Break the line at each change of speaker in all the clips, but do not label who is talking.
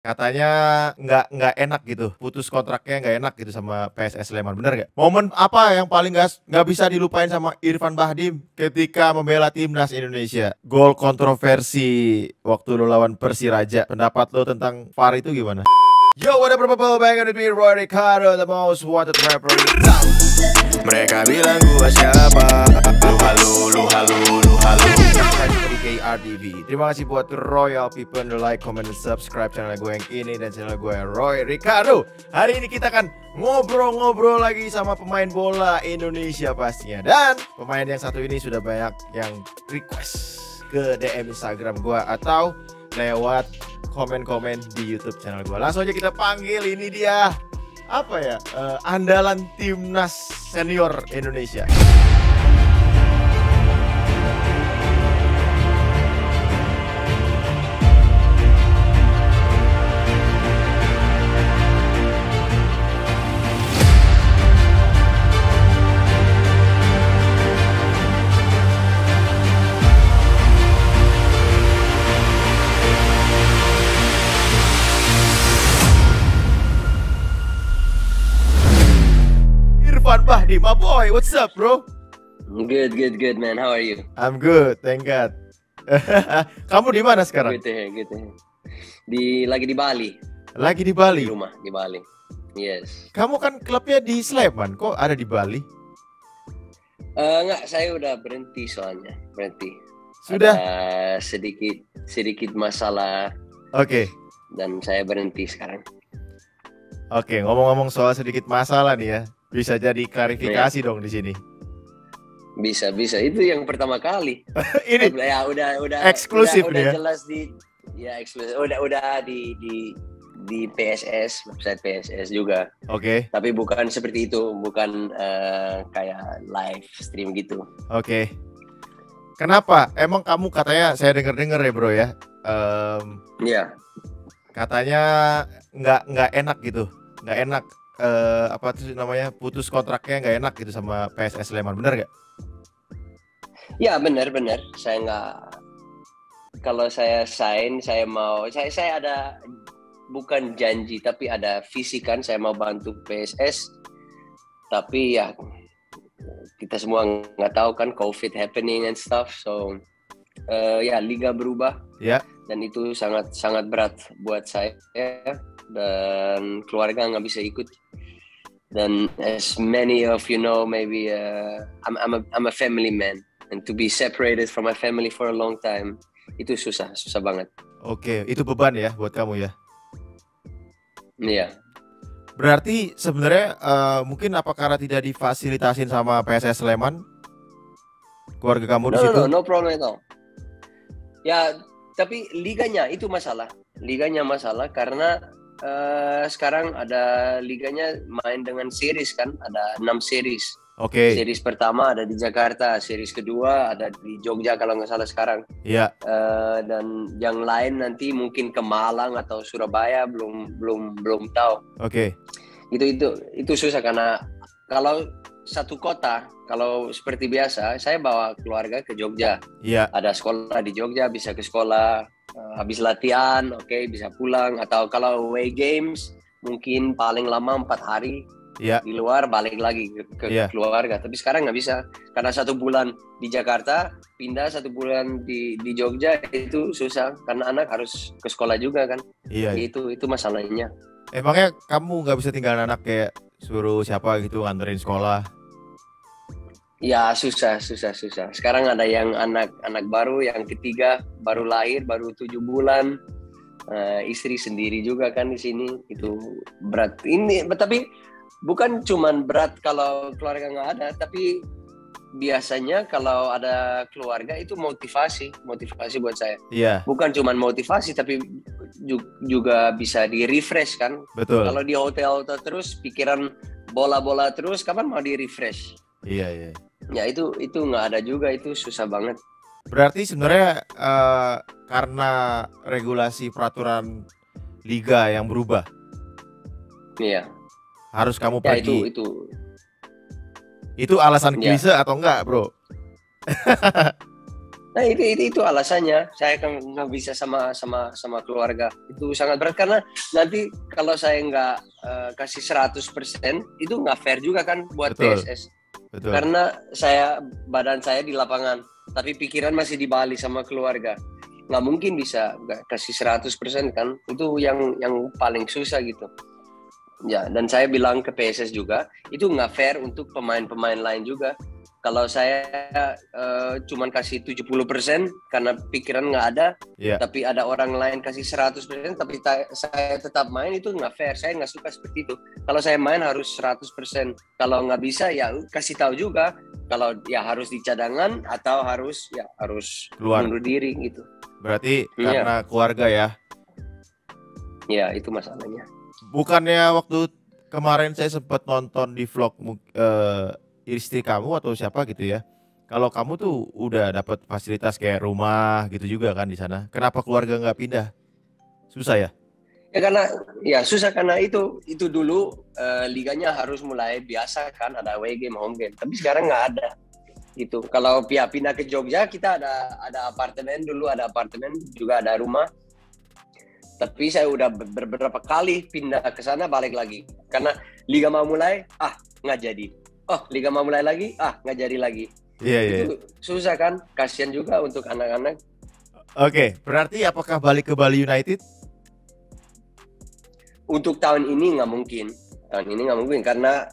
Katanya nggak enak gitu, putus kontraknya nggak enak gitu sama PSS Sleman, bener nggak? Momen apa yang paling nggak bisa dilupain sama Irfan Bahdim ketika membela timnas Indonesia? Gol kontroversi waktu lo lawan Persiraja. Pendapat lo tentang VAR itu gimana? Yo, what up people, back with me, Roy Ricardo, the most wanted rapper in town. Mereka bilang gua siapa? Lu halu. Di KRTV. Terima kasih buat Royal People yang like, comment, dan subscribe channel gue yang ini dan channel gue yang Roy Ricardo. Hari ini kita akan ngobrol-ngobrol lagi sama pemain bola Indonesia pastinya. Dan pemain yang satu ini sudah banyak yang request ke DM Instagram gue atau lewat komen-komen di YouTube channel gue. Langsung aja kita panggil, ini dia andalan timnas senior Indonesia. Irfan Bahdim, my boy, what's up, bro?
Good, man. How are you?
I'm good, thank God. Kamu di mana sekarang?
Good to hear. Lagi di Bali.
Lagi di Bali?
Di rumah, di Bali. Yes.
Kamu kan klubnya di Sleman, kok ada di Bali?
Enggak, saya udah berhenti soalnya.
Sudah?
Ada sedikit masalah.
Oke.
Dan saya berhenti sekarang.
Oke, ngomong-ngomong soal sedikit masalah nih ya. Bisa jadi klarifikasi dong di sini.
Bisa. Itu yang pertama kali.
Ini
ya udah
eksklusif nih ya.
Udah jelas eksklusif. Udah di PSS, website PSS juga.
Oke.
Tapi bukan seperti itu, bukan kayak live stream gitu.
Oke. Kenapa? Emang kamu katanya saya dengar ya, bro ya.
Iya.
Katanya nggak enak gitu. Nggak enak putus kontraknya nggak enak gitu sama PSS Sleman, bener gak?
Ya benar. Kalau saya sign, saya ada bukan janji tapi ada visi kan, saya mau bantu PSS. Tapi ya kita semua nggak tahu kan, COVID happening and stuff, so liga berubah.
Ya. Dan
itu sangat berat buat saya dan keluarga nggak bisa ikut. Dan as many of you know, maybe I'm a family man, and to be separated from my family for a long time itu susah banget.
Oke, itu beban ya buat kamu ya?
Iya.
Berarti sebenarnya mungkin apa karena tidak difasilitasin sama PSS Sleman keluarga kamu di situ?
No problem at all. Ya, tapi liganya masalah karena sekarang ada liganya main dengan series kan, ada 6 series.
Oke.
Series pertama ada di Jakarta, series kedua ada di Jogja kalau nggak salah sekarang.
Iya.
Dan yang lain nanti mungkin ke Malang atau Surabaya, belum tahu.
Oke.
Itu susah karena kalau satu kota, kalau seperti biasa saya bawa keluarga ke Jogja.
Iya.
Ada sekolah di Jogja, bisa ke sekolah. Habis latihan, bisa pulang. Atau kalau away games, mungkin paling lama 4 hari di luar, balik lagi ke keluarga. Tapi sekarang nggak bisa, karena 1 bulan di Jakarta, pindah 1 bulan di Jogja, itu susah, karena anak harus ke sekolah juga kan.
Iya.
Itu masalahnya.
Emangnya kamu nggak bisa tinggalin anak, kayak suruh siapa gitu nganterin sekolah?
Ya susah. Sekarang ada yang anak baru, yang ketiga baru lahir, baru 7 bulan. Istri sendiri juga kan di sini, itu berat. Tapi bukan cuman berat kalau keluarga nggak ada, tapi biasanya kalau ada keluarga itu motivasi buat saya.
Iya.
Bukan cuman motivasi, tapi juga bisa di refresh kan.
Betul.
Kalau di hotel terus pikiran bola terus, kapan mau di refresh?
Iya.
Ya itu nggak ada juga, itu susah banget.
Berarti sebenarnya karena regulasi peraturan liga yang berubah.
Iya.
Harus kamu pergi.
Itu
alasan klise atau enggak, bro?
Nah itu alasannya saya kan nggak bisa sama keluarga, itu sangat berat karena nanti kalau saya nggak kasih 100% itu nggak fair juga kan buat
Betul,
PSS,
betul.
karena badan saya di lapangan tapi pikiran masih di Bali sama keluarga, nggak mungkin bisa nggak kasih 100% kan, itu yang paling susah gitu ya. Dan saya bilang ke PSS juga itu nggak fair untuk pemain-pemain lain juga. Kalau saya cuman kasih 70% karena pikiran nggak ada,
Iya.
tapi ada orang lain kasih 100%, tapi saya tetap main, itu nggak fair. Saya nggak suka seperti itu. Kalau saya main harus 100%. Kalau nggak bisa ya kasih tahu juga. Kalau ya harus di cadangan atau harus
Keluar.
mundur diri gitu.
Berarti
Iya,
karena keluarga ya.
ya itu masalahnya.
Bukannya waktu kemarin saya sempat nonton di vlog istri kamu atau siapa gitu ya. Kalau kamu tuh udah dapat fasilitas kayak rumah gitu juga kan di sana. Kenapa keluarga nggak pindah? Susah ya?
Ya karena ya susah karena itu dulu liganya harus mulai biasa kan, ada away game, home game. Tapi sekarang nggak ada gitu. Kalau pihak pindah ke Jogja, kita ada apartemen dulu, ada apartemen juga ada rumah. Tapi saya udah beberapa kali pindah ke sana balik lagi karena liga mau mulai, nggak jadi. Oh, liga mau mulai lagi, nggak jadi lagi.
Iya, iya.
Itu susah kan, kasihan juga untuk anak-anak.
Oke, berarti apakah balik ke Bali United?
Untuk tahun ini nggak mungkin. Tahun ini nggak mungkin karena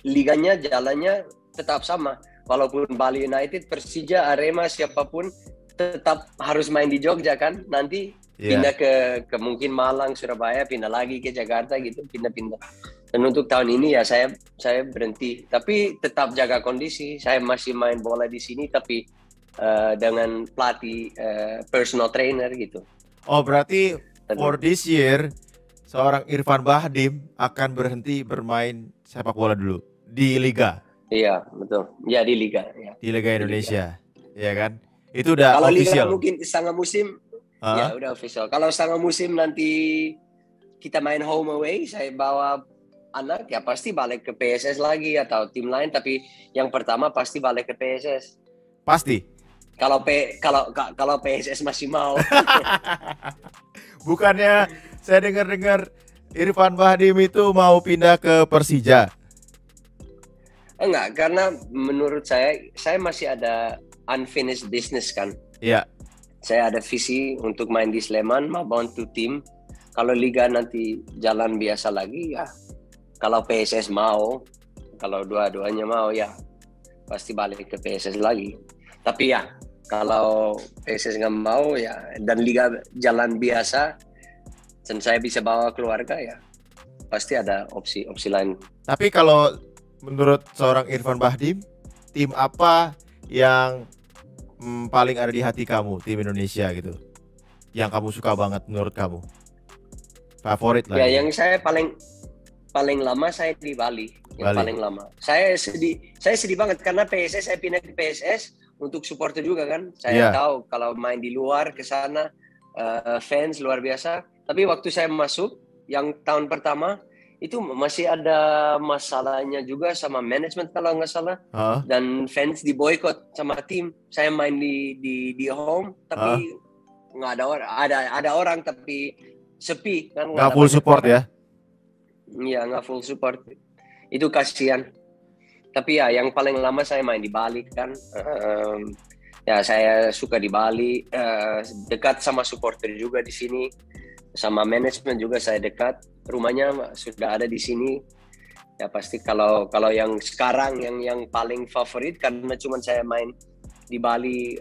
liganya jalannya tetap sama. Walaupun Bali United, Persija, Arema, siapapun tetap harus main di Jogja kan. Nanti pindah ke mungkin Malang, Surabaya, pindah lagi ke Jakarta gitu, pindah-pindah. Dan untuk tahun ini ya saya berhenti. Tapi tetap jaga kondisi. Saya masih main bola di sini tapi dengan pelatih personal trainer gitu.
Oh, berarti for this year seorang Irfan Bahdim akan berhenti bermain sepak bola dulu di liga.
Iya, betul. Ya di liga, ya.
Di Liga
Di
Indonesia. Iya kan? Itu udah
Kalau liga
official.
mungkin setengah musim, ya udah official. Kalau setengah musim nanti kita main home away, saya bawa anak ya pasti balik ke PSS lagi atau tim lain. Tapi yang pertama pasti balik ke PSS.
Pasti.
Kalau PSS masih mau.
Bukannya saya dengar-dengar Irfan Bahdim itu mau pindah ke Persija.
Enggak, karena menurut saya masih ada unfinished business kan.
Iya.
Saya ada visi untuk main di Sleman, mau bantu tim. Kalau liga nanti jalan biasa lagi ya. Kalau PSS mau, kalau dua-duanya mau ya pasti balik ke PSS lagi. Tapi ya kalau PSS nggak mau ya dan liga jalan biasa dan saya bisa bawa keluarga ya pasti ada opsi lain.
Tapi kalau menurut seorang Irfan Bahdim, tim apa yang paling ada di hati kamu, tim Indonesia gitu, yang kamu suka banget menurut kamu, favorit lah?
Ya yang saya paling lama saya di Bali, yang
Bali.
paling lama. Saya sedih banget karena PSS, saya pindah ke PSS untuk supporter juga kan. Saya tahu kalau main di luar ke sana fans luar biasa. Tapi waktu saya masuk yang tahun pertama itu masih ada masalahnya juga sama manajemen kalau nggak salah. Dan fans di boykot sama tim. Saya main di home tapi nggak ada orang, ada orang tapi sepi kan.
Nggak full support ya?
Iya, nggak full support. Itu kasihan. Tapi ya yang paling lama saya main di Bali kan. Ya saya suka di Bali. Dekat sama supporter juga di sini. Sama manajemen juga saya dekat. Rumahnya sudah ada di sini. Ya pasti kalau yang sekarang yang paling favorit karena cuma saya main di Bali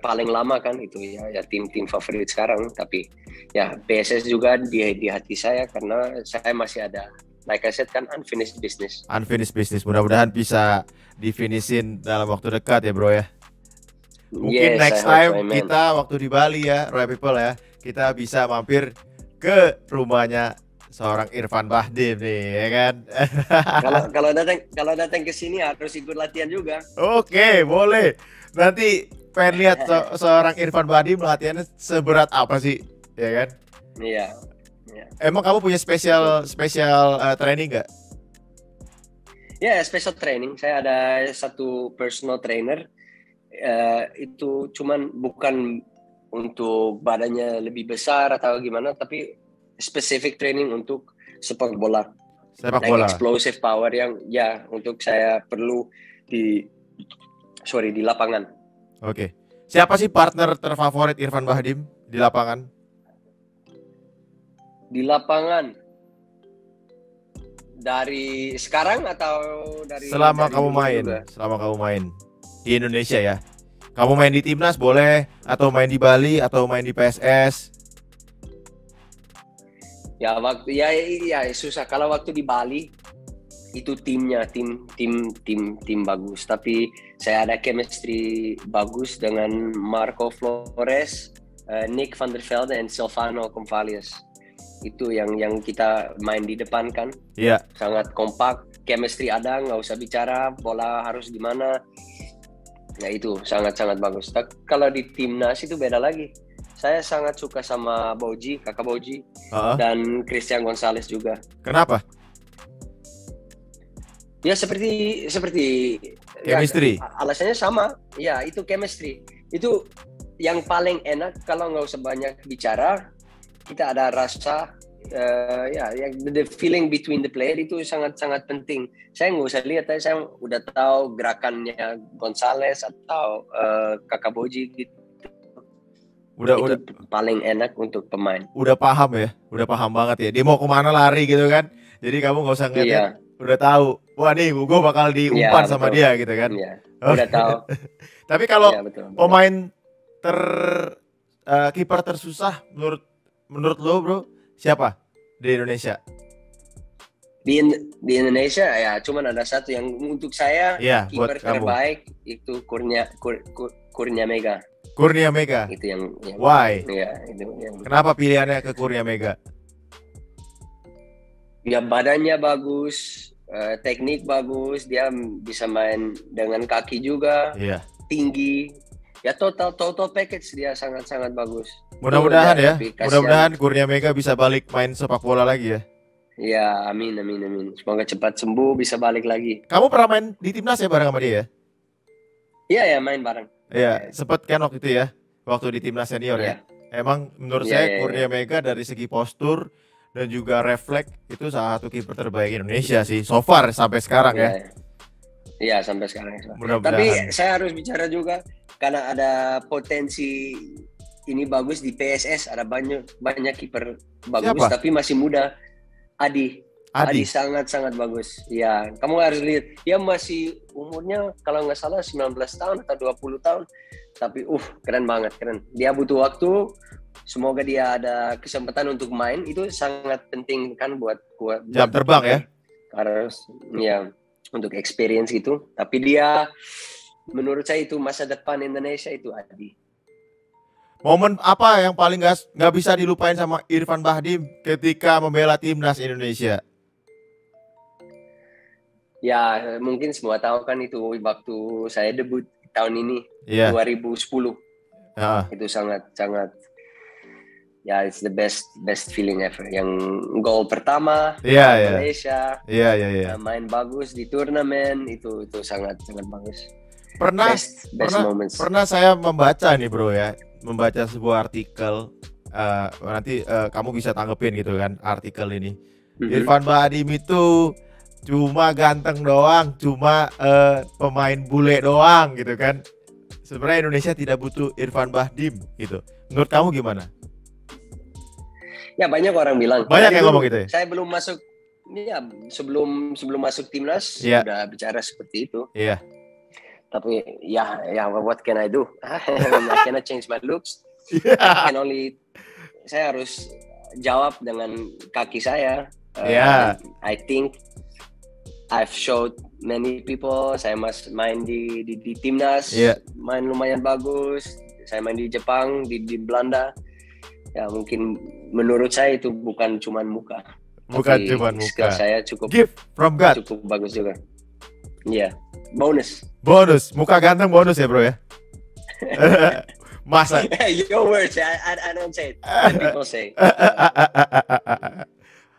paling lama kan itu ya tim favorit sekarang. Tapi ya PSS juga di hati saya karena saya masih ada, like I said kan, unfinished business.
Unfinished business, mudah-mudahan bisa difinishin dalam waktu dekat ya bro ya. Mungkin next time kita waktu di Bali ya Royal People ya, kita bisa mampir ke rumahnya seorang Irfan Bahdim nih ya kan.
Kalau datang ke sini harus ikut latihan juga.
Oke, boleh. Nanti pengen lihat seorang Irfan Bahdim latihannya seberat apa sih, ya kan?
Iya.
Emang kamu punya spesial training nggak?
Ya, special training. Saya ada satu personal trainer itu cuman bukan untuk badannya lebih besar atau gimana, tapi specific training untuk sepak bola.
Sepak
Like
bola.
explosive power yang ya untuk saya perlu di lapangan.
Oke. Siapa sih partner terfavorit Irfan Bahdim di lapangan?
Di lapangan dari sekarang atau
Selama
dari
kamu
dulu
main,
juga?
selama kamu main di Indonesia ya. Kamu main di timnas boleh, atau main di Bali, atau main di PSS.
Ya waktu ya susah kalau waktu di Bali itu tim bagus, tapi saya ada chemistry bagus dengan Marco Flores, Nick van der Velde, dan Silvano Convalius. Itu yang kita main di depan kan.
Iya.
Sangat kompak, chemistry ada, nggak usah bicara bola harus di mana. Ya itu sangat bagus. Kalau di timnas itu beda lagi. Saya sangat suka sama kakak Boji, dan Christian Gonzalez juga.
Kenapa?
Ya seperti
Chemistry.
Ya, alasannya sama. Ya itu chemistry. Itu yang paling enak kalau nggak usah banyak bicara. Kita ada rasa. The feeling between the player itu sangat penting. Saya nggak usah lihat, saya udah tahu gerakannya Gonzalez atau kakak Boji gitu. Udah paling enak untuk pemain.
Udah paham ya, udah paham banget ya. Dia mau kemana lari gitu kan. Jadi kamu nggak usah ngeliat, udah tahu. Wah nih, gue bakal diumpan sama dia gitu kan.
Iya, udah tahu.
Tapi kalau
betul.
Pemain kiper tersusah menurut lo bro, siapa di Indonesia?
Di Indonesia ya cuman ada satu yang untuk saya kiper terbaik itu Kurnia Mega.
Kurnia Mega.
Itu yang
why?
Ya, itu yang.
Kenapa pilihannya ke Kurnia Mega?
Ya badannya bagus, teknik bagus, dia bisa main dengan kaki juga, tinggi. Ya total package dia sangat bagus.
Mudah-mudahan ya. Mudah-mudahan Kurnia Mega bisa balik main sepak bola lagi ya.
Ya, amin. Semoga cepat sembuh bisa balik lagi.
Kamu pernah main di timnas ya bareng sama dia ya?
Iya ya, main bareng.
Iya, sempet kan waktu itu ya, waktu di timnas senior ya. Emang menurut saya Kurnia Mega dari segi postur dan juga refleks itu salah satu kiper terbaik Indonesia sih so far sampai sekarang ya.
Iya, sampai sekarang.
Tapi
saya harus bicara juga karena ada potensi ini bagus di PSS, ada banyak kiper bagus. Siapa? Tapi masih muda. Adi sangat bagus. Ya, kamu harus lihat. Dia masih umurnya kalau nggak salah 19 tahun atau 20 tahun. Tapi keren banget, keren. Dia butuh waktu. Semoga dia ada kesempatan untuk main. Itu sangat penting kan buat
jam terbang ya.
Harus untuk experience itu. Tapi dia menurut saya itu masa depan Indonesia itu Adi.
Momen apa yang paling nggak bisa dilupain sama Irfan Bahdim ketika membela timnas Indonesia?
Ya mungkin semua tahu kan itu waktu saya debut tahun ini 2010. Itu sangat ya it's the best feeling ever. Yang gol pertama Malaysia. Main bagus di turnamen itu sangat bagus.
Pernah saya membaca nih bro ya. Membaca sebuah artikel, nanti kamu bisa tanggepin gitu kan artikel ini. Irfan Bahdim itu cuma ganteng doang, cuma pemain bule doang gitu kan. Sebenarnya Indonesia tidak butuh Irfan Bahdim gitu. Menurut kamu gimana?
Ya banyak orang bilang.
Banyak yang ngomong gitu ya.
Saya belum masuk, ya sebelum masuk timnas sudah bicara seperti itu.
Iya.
Tapi ya what can I do? I cannot change my looks. I can only, saya harus jawab dengan kaki saya. I think I've showed many people. Saya main di timnas, main lumayan bagus. Saya main di Jepang, di Belanda. Ya mungkin menurut saya itu bukan cuma muka.
Bukan cuma muka.
Skill saya cukup.
Gift from God.
Cukup bagus juga. Iya. Bonus.
Muka ganteng bonus ya bro ya. Masa?
Your words, I don't say it. People say.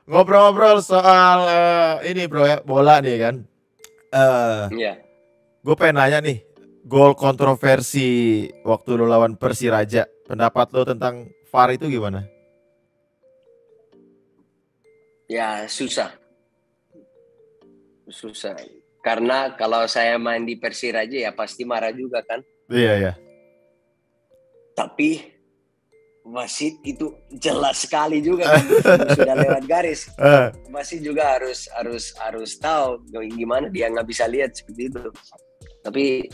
Ngobrol-ngobrol soal ini bro ya, bola nih kan. Gue pengen nanya nih, gol kontroversi waktu lo lawan Persiraja. Pendapat lo tentang VAR itu gimana?
Ya susah. Karena kalau saya main di Persiraja ya pasti marah juga kan.
Iya ya.
Tapi wasit itu jelas sekali juga kan, sudah lewat garis. Wasit juga harus tahu gimana dia nggak bisa lihat seperti itu. Tapi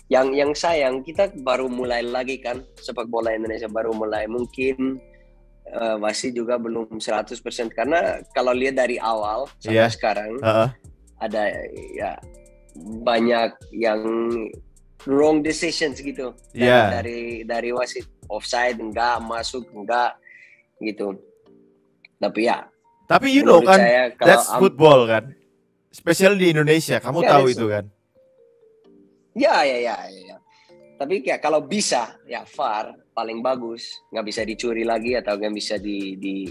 yang sayang kita baru mulai lagi kan, sepak bola Indonesia baru mulai, mungkin wasit juga belum 100% karena kalau lihat dari awal sampai sekarang ada ya banyak yang wrong decisions gitu dari wasit, offside enggak, masuk enggak gitu. Tapi
you know kan
saya,
that's football kan, spesial di Indonesia, kamu tahu itu kan.
Ya. Tapi ya kalau bisa ya VAR paling bagus, nggak bisa dicuri lagi atau nggak bisa di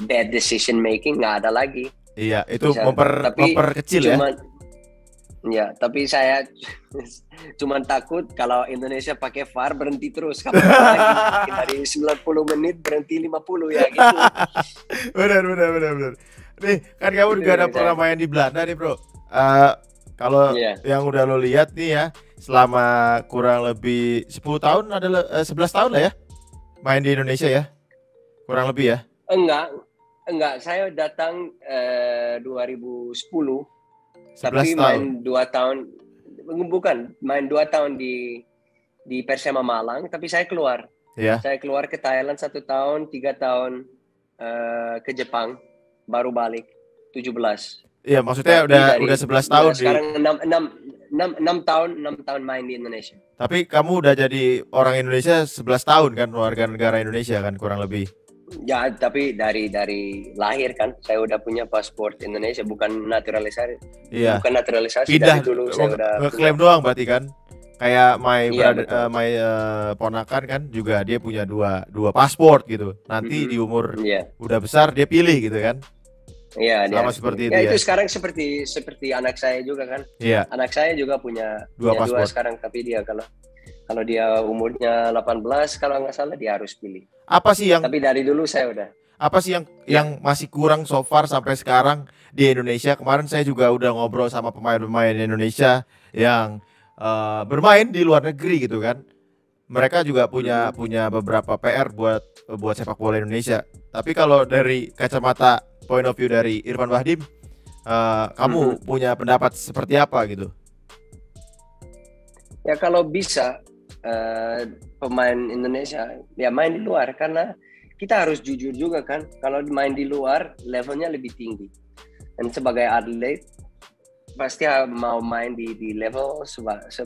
bad decision making, nggak ada lagi.
Iya, itu memperkecil ya.
Ya, tapi saya cuman takut kalau Indonesia pakai VAR berhenti terus kapan lagi, dari 90 menit berhenti 50 ya gitu.
Benar. Nih, kan kamu juga ada pernah main di Belanda nih, Bro. Kalau yang udah lo lihat nih ya, selama kurang lebih 10 tahun adalah 11 tahun lah ya main di Indonesia ya. Kurang lebih ya.
Enggak, saya datang 2010.
11
tapi
tahun.
main 2 tahun di Persema Malang, tapi saya keluar. Saya keluar ke Thailand 1 tahun, 3 tahun ke Jepang, baru balik 17.
Iya, maksudnya udah 11 tahun
sekarang 6 tahun main di Indonesia.
Tapi kamu udah jadi orang Indonesia 11 tahun kan, warga negara Indonesia kan kurang lebih.
Ya, tapi dari lahir kan saya udah punya paspor Indonesia, bukan naturalisasi.
Iya.
Bukan naturalisasi.
Pindah
dari dulu saya udah
ngeklaim doang berarti kan. Kayak ponakan kan juga dia punya dua paspor gitu. Nanti di umur udah besar dia pilih gitu kan.
Iya,
sama seperti itu
ya. Itu sekarang seperti anak saya juga kan.
Iya.
Anak saya juga punya
dua
sekarang, tapi dia kalau dia umurnya 18 kalau nggak salah dia harus pilih.
Apa sih yang?
Tapi dari dulu saya udah.
Apa sih yang masih kurang so far sampai sekarang di Indonesia? Kemarin saya juga udah ngobrol sama pemain-pemain Indonesia yang bermain di luar negeri gitu kan. Mereka juga punya beberapa PR buat sepak bola Indonesia. Tapi kalau dari kacamata point of view dari Irfan Bahdim, kamu punya pendapat seperti apa gitu?
Ya kalau bisa pemain Indonesia ya main di luar, karena kita harus jujur juga kan, kalau main di luar levelnya lebih tinggi, dan sebagai atlet pasti mau main di level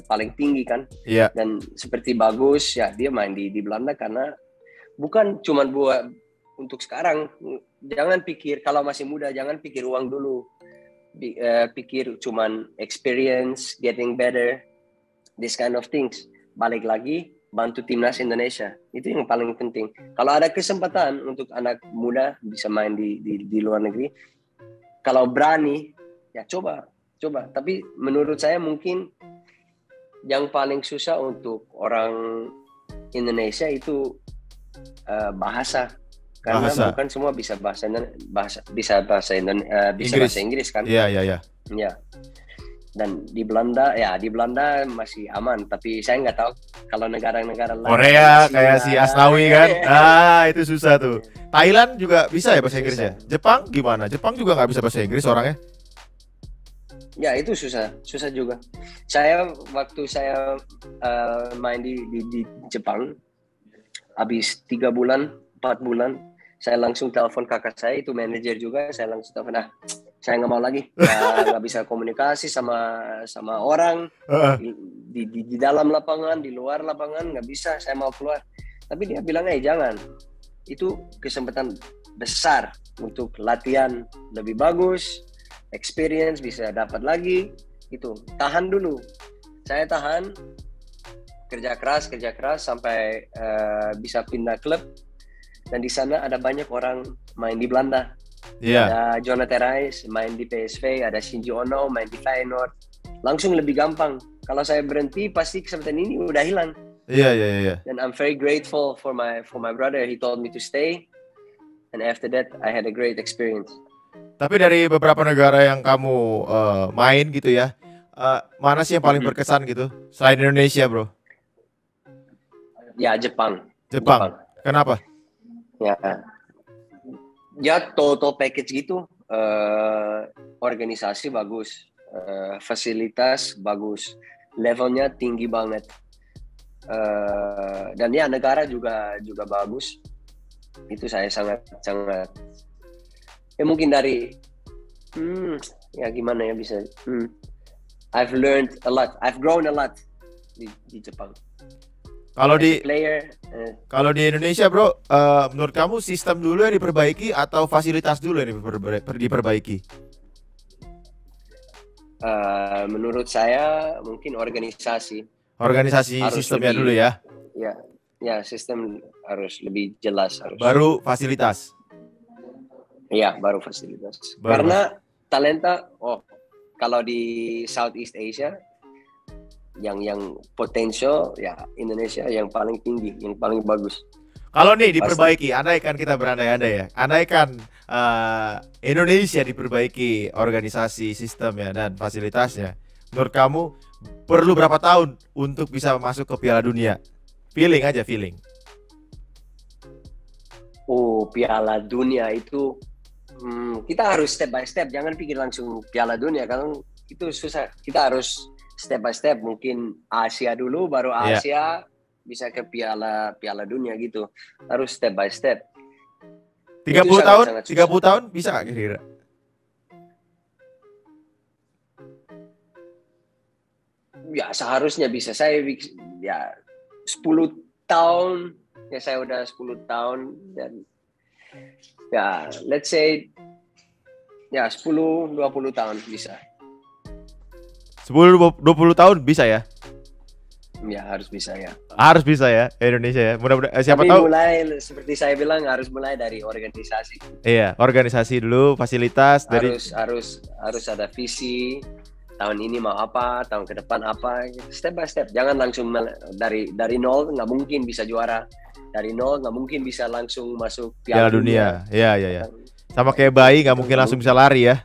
paling tinggi kan. Dan seperti bagus ya dia main di Belanda, karena bukan cuma buat untuk sekarang. Jangan pikir kalau masih muda, jangan pikir uang dulu, pikir cuman experience, getting better, this kind of things. Balik lagi bantu timnas Indonesia, itu yang paling penting. Kalau ada kesempatan untuk anak muda bisa main di luar negeri, kalau berani ya coba. Tapi menurut saya mungkin yang paling susah untuk orang Indonesia itu bahasa, karena bukan semua bisa bahasa Inggris kan.
Iya.
Ya. Dan di Belanda masih aman, tapi saya nggak tahu kalau negara-negara lain.
Korea kayak si Asnawi kan, itu susah tuh. Thailand juga bisa ya bahasa Inggrisnya. Jepang gimana? Jepang juga nggak bisa bahasa Inggris orangnya.
Ya itu susah juga. Waktu saya main di Jepang, habis 3 bulan, 4 bulan, saya langsung telepon kakak saya, itu manajer juga, saya langsung telepon, saya nggak mau lagi, nggak bisa komunikasi sama orang di dalam lapangan, di luar lapangan nggak bisa, saya mau keluar. Tapi dia bilang, jangan, itu kesempatan besar untuk latihan lebih bagus, experience bisa dapat lagi, itu tahan dulu. Saya tahan, kerja keras sampai bisa pindah klub, dan di sana ada banyak orang main di Belanda. Ada Jonathan Reis main di PSV, ada Shinji Ono main di Feyenoord, langsung lebih gampang Kalau saya berhenti pasti kesempatan ini udah hilang.
Iya.
And I'm very grateful for my brother. He told me to stay. And after that, I had a great experience.
Tapi dari beberapa negara yang kamu main gitu ya, mana sih yang paling berkesan gitu? Selain Indonesia, bro?
Ya, Jepang.
Kenapa?
Ya total package gitu. Organisasi bagus, fasilitas bagus, levelnya tinggi banget. Dan ya negara juga bagus. Itu saya sangat ya mungkin dari ya gimana ya bisa I've learned a lot, I've grown a lot di Jepang.
Kalau di Indonesia, bro, menurut kamu sistem dulu yang diperbaiki atau fasilitas dulu yang diperbaiki?
Menurut saya mungkin organisasi
Sistemnya dulu ya.
Ya, sistem harus lebih jelas harus.
Baru fasilitas.
Iya, baru fasilitas. Karena talenta, kalau di Southeast Asia yang potensial ya Indonesia yang paling tinggi, yang paling bagus.
Kalau nih diperbaiki, andaikan kita berandai-andai ya, andaikan Indonesia diperbaiki organisasi, sistemnya dan fasilitasnya, menurut kamu perlu berapa tahun untuk bisa masuk ke Piala Dunia? Feeling.
Piala Dunia itu kita harus step by step, jangan pikir langsung Piala Dunia kan itu susah. Kita harus step by step, mungkin Asia dulu, baru Asia bisa ke Piala Dunia gitu. Harus step by step.
30 tahun bisa nggak kira-kira?
Ya seharusnya bisa. Saya ya 10 tahun, ya saya udah 10 tahun dan ya let's say ya 10-20 tahun bisa.
10-20 tahun bisa ya?
Ya harus bisa ya.
Harus bisa ya Indonesia ya. Mudah-mudahan siapa
tahu.
Mulai
seperti saya bilang harus mulai dari organisasi.
Iya, organisasi dulu, fasilitas
harus ada visi. Tahun ini mau apa, tahun ke depan apa, step by step. Jangan langsung dari nol, nggak mungkin bisa juara. Dari nol nggak mungkin bisa langsung masuk Piala Dunia.
Iya. Sama kayak bayi nggak mungkin langsung bisa lari ya.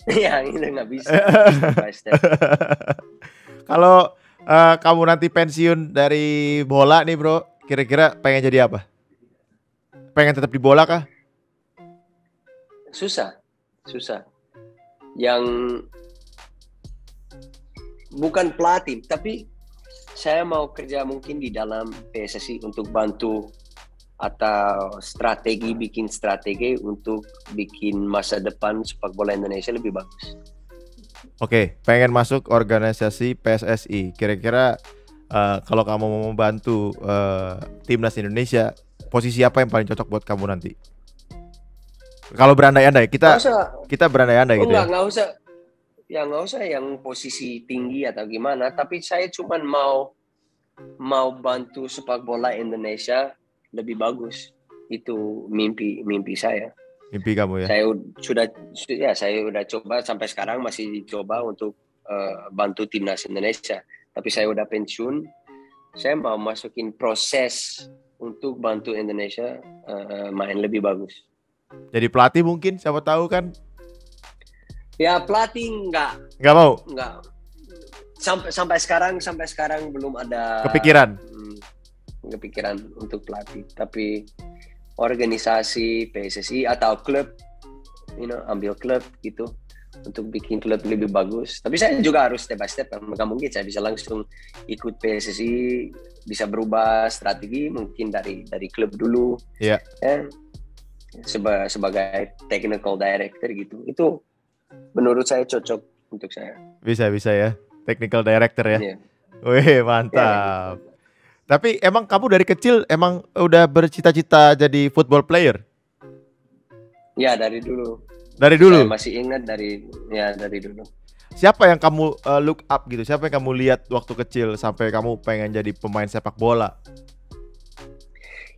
Iya, itu nggak bisa. Step by step.
Kalau kamu nanti pensiun dari bola nih bro, kira-kira pengen jadi apa? Pengen tetap di bola kah?
Susah. Yang bukan pelatih, tapi saya mau kerja mungkin di dalam PSSI untuk bantu atau bikin strategi untuk bikin masa depan sepak bola Indonesia lebih bagus.
Oke, pengen masuk organisasi PSSI. Kira-kira kalau kamu mau membantu timnas Indonesia, posisi apa yang paling cocok buat kamu nanti? Kalau berandai-andai, kita berandai-andai gitu ya.
Nggak usah yang posisi tinggi atau gimana, tapi saya cuma mau bantu sepak bola Indonesia lebih bagus. Itu mimpi saya.
Mimpi kamu ya?
Saya udah coba sampai sekarang masih coba untuk bantu timnas Indonesia. Tapi saya udah pensiun. Saya mau masukin proses untuk bantu Indonesia main lebih bagus.
Jadi pelatih mungkin, siapa tahu kan?
Ya pelatih nggak
mau.
Nggak. Sampai sekarang belum ada kepikiran untuk pelatih. Tapi organisasi PSSI atau klub, ambil klub gitu untuk bikin klub lebih bagus. Tapi saya juga harus step by step. Nggak mungkin saya bisa langsung ikut PSSI, bisa berubah strategi mungkin dari klub dulu.
Iya.
Sebagai technical director gitu. Itu menurut saya cocok untuk saya.
Bisa ya, technical director ya.
Yeah.
Wih, mantap. Yeah. Tapi emang kamu dari kecil emang udah bercita-cita jadi football player?
Ya, dari dulu.
Dari dulu?
Saya masih ingat dari dulu.
Siapa yang kamu look up gitu? Siapa yang kamu lihat waktu kecil sampai kamu pengen jadi pemain sepak bola?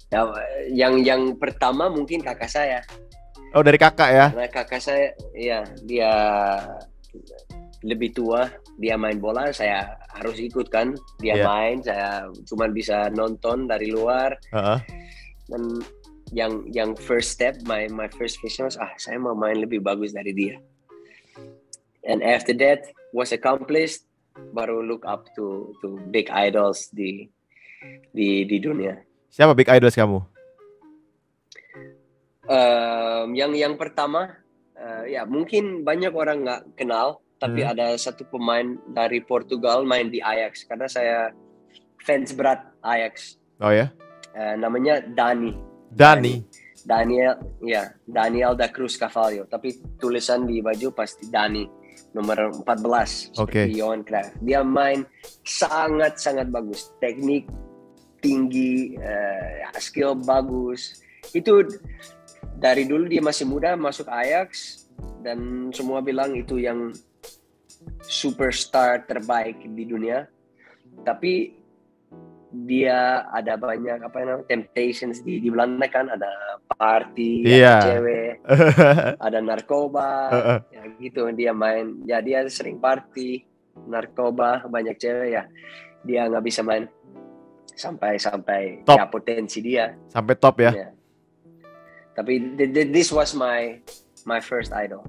Ya, yang pertama mungkin kakak saya.
Oh, dari kakak ya?
Karena kakak saya, ya dia lebih tua, dia main bola, saya harus ikut kan. Dia
Iya.
main, saya cuma bisa nonton dari luar.
Heeh.
Dan yang first step, my first vision was, saya mau main lebih bagus dari dia. And after that was accomplished, baru look up to big idols di dunia.
Siapa big idols kamu?
Yang pertama, ya mungkin banyak orang nggak kenal, tapi ada satu pemain dari Portugal main di Ajax, karena saya fans berat Ajax.
Oh ya?
Namanya Dani. Daniel da Cruz Carvalho, tapi tulisan di baju pasti Dani, nomor 14, seperti Johan Cruyff. Dia main sangat bagus, teknik tinggi, skill bagus. Itu dari dulu dia masih muda masuk Ajax, dan semua bilang itu yang superstar terbaik di dunia. Tapi dia ada banyak temptations di Belanda kan, ada party, ada cewek, ada narkoba, ya gitu. Dia main, ya dia sering party, narkoba, banyak cewek, ya dia nggak bisa main sampai
top.
Ya potensi dia
sampai top ya.
Tapi this was my first idol.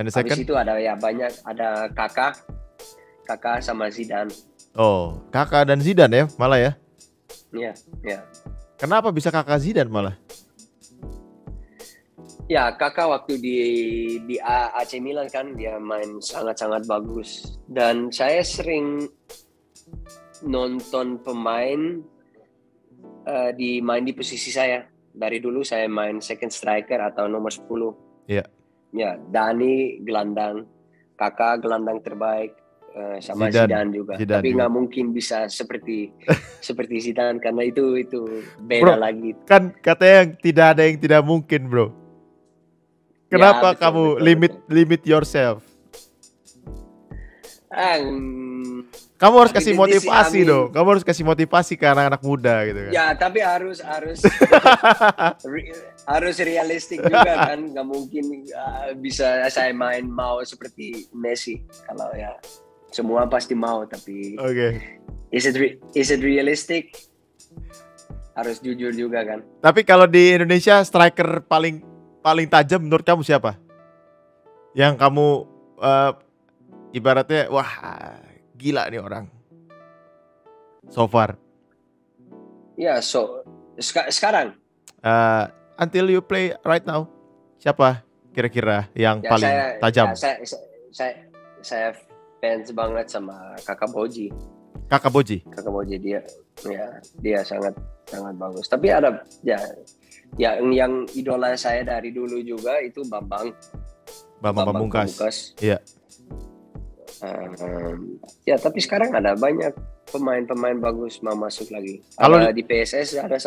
And the second?
Habis itu ada ya banyak, ada Kakak sama Zidane.
Oh, Kakak dan Zidane ya malah ya?
Iya.
Kenapa bisa Kakak Zidane malah?
Ya, Kakak waktu di AC Milan kan, dia main sangat bagus. Dan saya sering nonton pemain main di posisi saya. Dari dulu saya main second striker atau nomor 10.
Iya.
Ya, Dani gelandang, Kakak gelandang terbaik, sama Zidane juga. Tapi nggak mungkin bisa seperti Zidane, karena itu beda
bro,
lagi.
Kan katanya tidak ada yang tidak mungkin, bro. Kenapa kamu limit yourself? Kamu harus kasih motivasi dong. Kamu harus kasih motivasi ke anak-anak muda gitu kan.
Ya, tapi harus harus realistik juga kan. Gak mungkin bisa saya mau seperti Messi. Kalau ya semua pasti mau, tapi is it realistic? Harus jujur juga kan.
Tapi kalau di Indonesia striker paling tajam menurut kamu siapa? Yang kamu ibaratnya wah gila nih orang so far.
Ya, sekarang.
Until you play right now, siapa kira-kira yang paling tajam?
Saya fans banget sama Kakak Boji.
Kakak Boji dia
sangat bagus. Tapi ada yang idola saya dari dulu juga itu Bambang
Pamungkas. Iya.
Ya, tapi sekarang ada banyak pemain bagus mau masuk lagi. Ada di PSS ada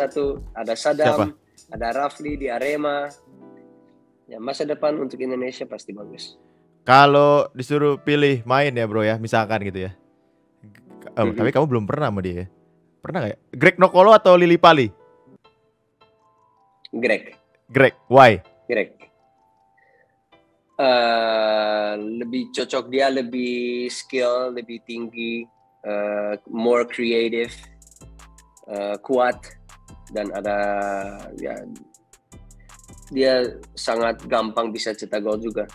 Sadam,
siapa?
Ada Rafli di Arema. Ya, masa depan untuk Indonesia pasti bagus.
Kalau disuruh pilih main ya bro ya, misalkan gitu ya. Tapi kamu belum pernah sama dia ya? Pernah nggak ya? Greg Nokolo atau Lili Pali?
Greg,
why?
Greg. Lebih cocok, dia lebih skill, lebih tinggi, more creative, kuat, dan ada ya dia sangat gampang bisa cetak gol juga.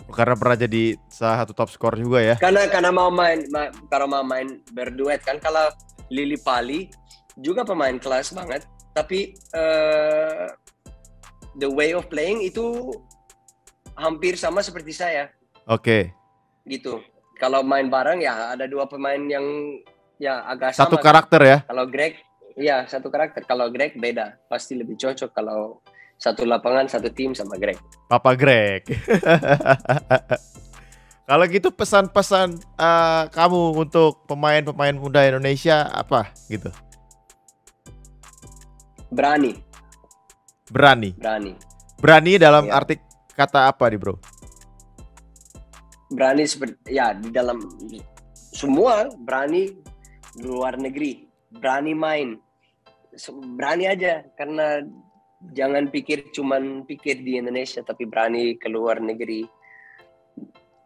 Karena pernah jadi salah satu top skor juga ya.
Karena mau main berduet kan. Kalau Lili Pali juga pemain kelas banget, tapi the way of playing itu hampir sama seperti saya.
Oke.
Gitu. Kalau main bareng ya ada dua pemain yang ya agak sama.
Satu karakter kan? Ya.
Kalau Greg, ya satu karakter. Kalau Greg beda. Pasti lebih cocok kalau satu lapangan, satu tim sama Greg.
Papa Greg. Kalau gitu pesan-pesan kamu untuk pemain-pemain muda Indonesia apa gitu?
Berani dalam arti kata apa nih bro? Berani seperti ya di dalam semua, berani di luar negeri, berani main, berani aja, karena jangan cuman pikir di Indonesia, tapi berani ke luar negeri.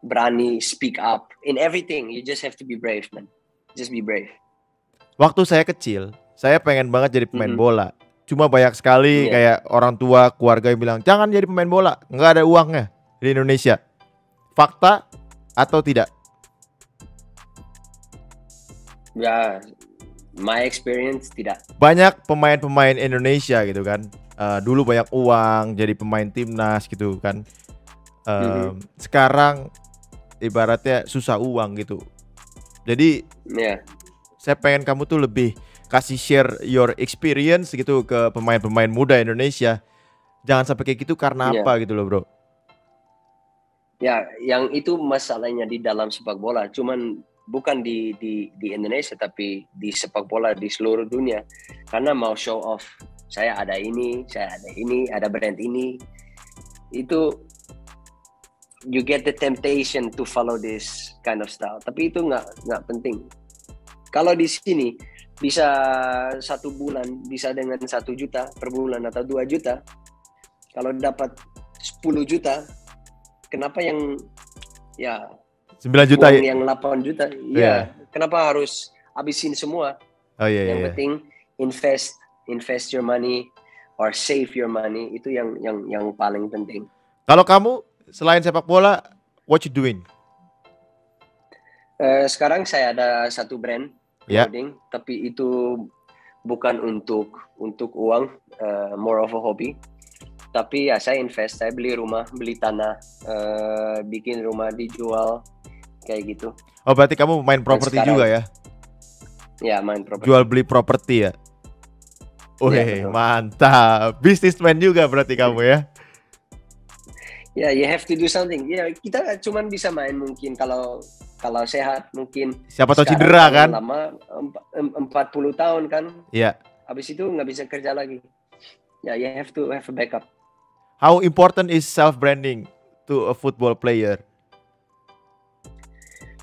berani speak up in everything. You just have to be brave, man. Just be brave.
Waktu saya kecil, saya pengen banget jadi pemain
Mhm.
bola. Cuma banyak sekali
Iya.
kayak orang tua, keluarga yang bilang jangan jadi pemain bola, nggak ada uangnya di Indonesia. Fakta atau tidak?
Ya, my experience tidak.
Banyak pemain-pemain Indonesia gitu kan, dulu banyak uang jadi pemain timnas gitu kan. Sekarang ibaratnya susah uang gitu. Jadi
Ya.
saya pengen kamu tuh lebih kasih share your experience gitu ke pemain-pemain muda Indonesia. Jangan sampai kayak gitu karena
Ya.
apa gitu loh bro.
Ya, yang itu masalahnya di dalam sepak bola. Cuman bukan di Indonesia, tapi di sepak bola di seluruh dunia. Karena mau show off, saya ada ini, ada brand ini. Itu you get the temptation to follow this kind of style. Tapi itu nggak penting. Kalau di sini bisa 1 bulan bisa dengan 1 juta per bulan atau 2 juta. Kalau dapat 10 juta, kenapa yang ya
9 juta
uang yang 8 juta?
Iya.
Kenapa harus habisin semua?
Oh iya.
Yang penting invest your money or save your money, itu yang paling penting.
Kalau kamu selain sepak bola, what you doing?
Sekarang saya ada 1 brand clothing, tapi itu bukan untuk uang, more of a hobby. Tapi ya saya invest, saya beli rumah, beli tanah, bikin rumah dijual kayak gitu.
Oh berarti kamu main properti juga ya?
Ya, main properti.
Jual beli properti ya?
Ya,
mantap. Businessman juga berarti kamu ya?
Ya, you have to do something. Ya, kita cuman bisa main mungkin kalau sehat mungkin.
Siapa tahu cedera kan?
Lama 40 tahun kan.
Iya.
Habis itu nggak bisa kerja lagi. Ya, you have to have a backup.
How important is self branding to a football player?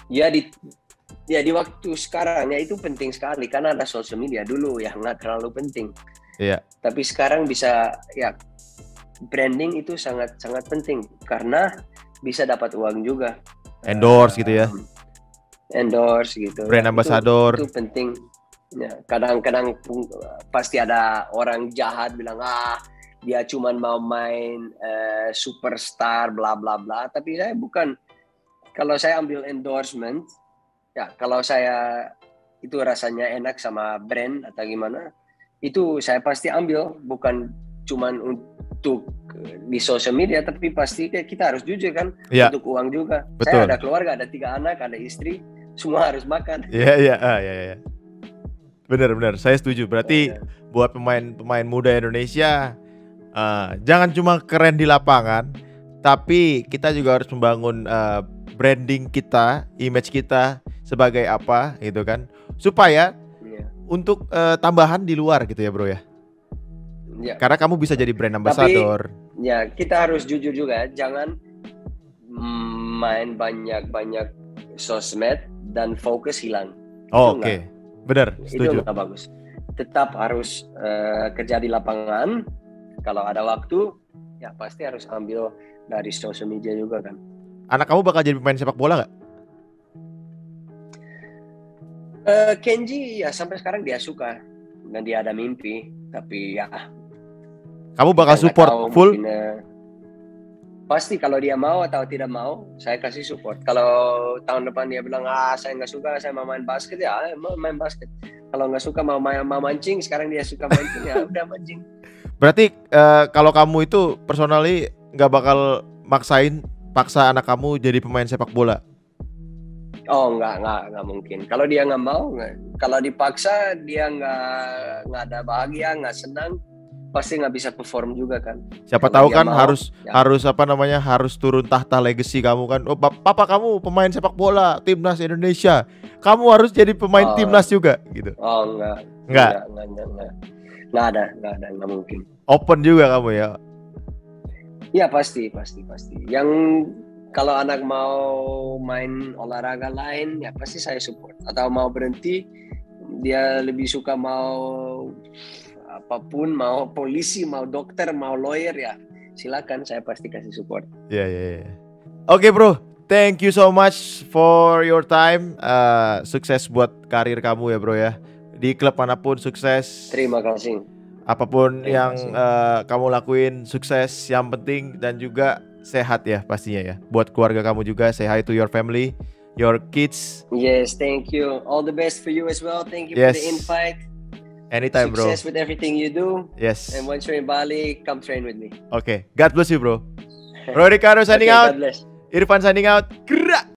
Ya di waktu sekarang ya itu penting sekali karena ada social media. Dulu ya nggak terlalu penting.
Iya.
Tapi sekarang bisa ya branding itu sangat penting karena bisa dapat uang juga.
Endorse gitu ya?
Endorse gitu.
Brand ambassador.
Itu penting. Ya, kadang-kadang pasti ada orang jahat bilang dia cuma mau main superstar bla bla bla. Tapi saya bukan. Kalau saya ambil endorsement, ya kalau saya itu rasanya enak sama brand atau gimana, itu saya pasti ambil, bukan cuman untuk di sosial media, tapi pasti kita harus jujur kan, untuk uang juga.
Betul.
Saya ada keluarga, ada 3 anak, ada istri, semua harus makan.
Iya. Benar, saya setuju. Berarti buat pemain muda Indonesia, jangan cuma keren di lapangan, tapi kita juga harus membangun branding kita, image kita sebagai apa gitu kan, supaya untuk tambahan di luar gitu ya bro ya. Karena kamu bisa jadi brand ambassador. Tapi
ya kita harus jujur juga, jangan main banyak sosmed dan fokus hilang.
Oke. Benar,
Itu
setuju.
nggak bagus. Tetap harus kerja di lapangan. Kalau ada waktu, ya pasti harus ambil dari social media juga kan.
Anak kamu bakal jadi pemain sepak bola nggak?
Kenji ya sampai sekarang dia suka dan dia ada mimpi. Tapi ya.
Kamu bakal support full?
Mungkin, pasti kalau dia mau atau tidak mau, saya kasih support. Kalau tahun depan dia bilang saya nggak suka, saya mau main basket, ya main basket. Kalau nggak suka mau mancing, sekarang dia suka mancing, ya udah mancing.
Berarti kalau kamu itu personally nggak bakal paksa anak kamu jadi pemain sepak bola?
Oh nggak mungkin. Kalau dia nggak mau, kalau dipaksa dia nggak ada bahagia, nggak senang, pasti nggak bisa perform juga kan.
Siapa tahu kan harus turun tahta legacy kamu kan. Oh papa kamu pemain sepak bola timnas Indonesia, kamu harus jadi pemain timnas juga gitu.
Oh nggak ada, nggak mungkin.
Open juga kamu ya?
Ya pasti. Yang kalau anak mau main olahraga lain, ya pasti saya support. Atau mau berhenti, dia lebih suka mau apapun, mau polisi, mau dokter, mau lawyer, ya silakan, saya pasti kasih support.
Iya. Oke bro, thank you so much for your time. Sukses buat karir kamu ya bro ya. Di klub manapun sukses.
Terima kasih.
Apapun
Terima
yang
kasih.
kamu lakuin sukses yang penting, dan juga sehat ya pastinya ya. Buat keluarga kamu juga, say hi to your family, your kids.
Yes, thank you. All the best for you as well. Thank you
Yes.
for the invite.
Anytime bro.
Success with everything you do.
Yes.
And once you're in Bali, come train with me.
Okay. God bless you bro. Roy Ricardo signing
Okay,
out.
God bless.
Irfan signing out. Gerak.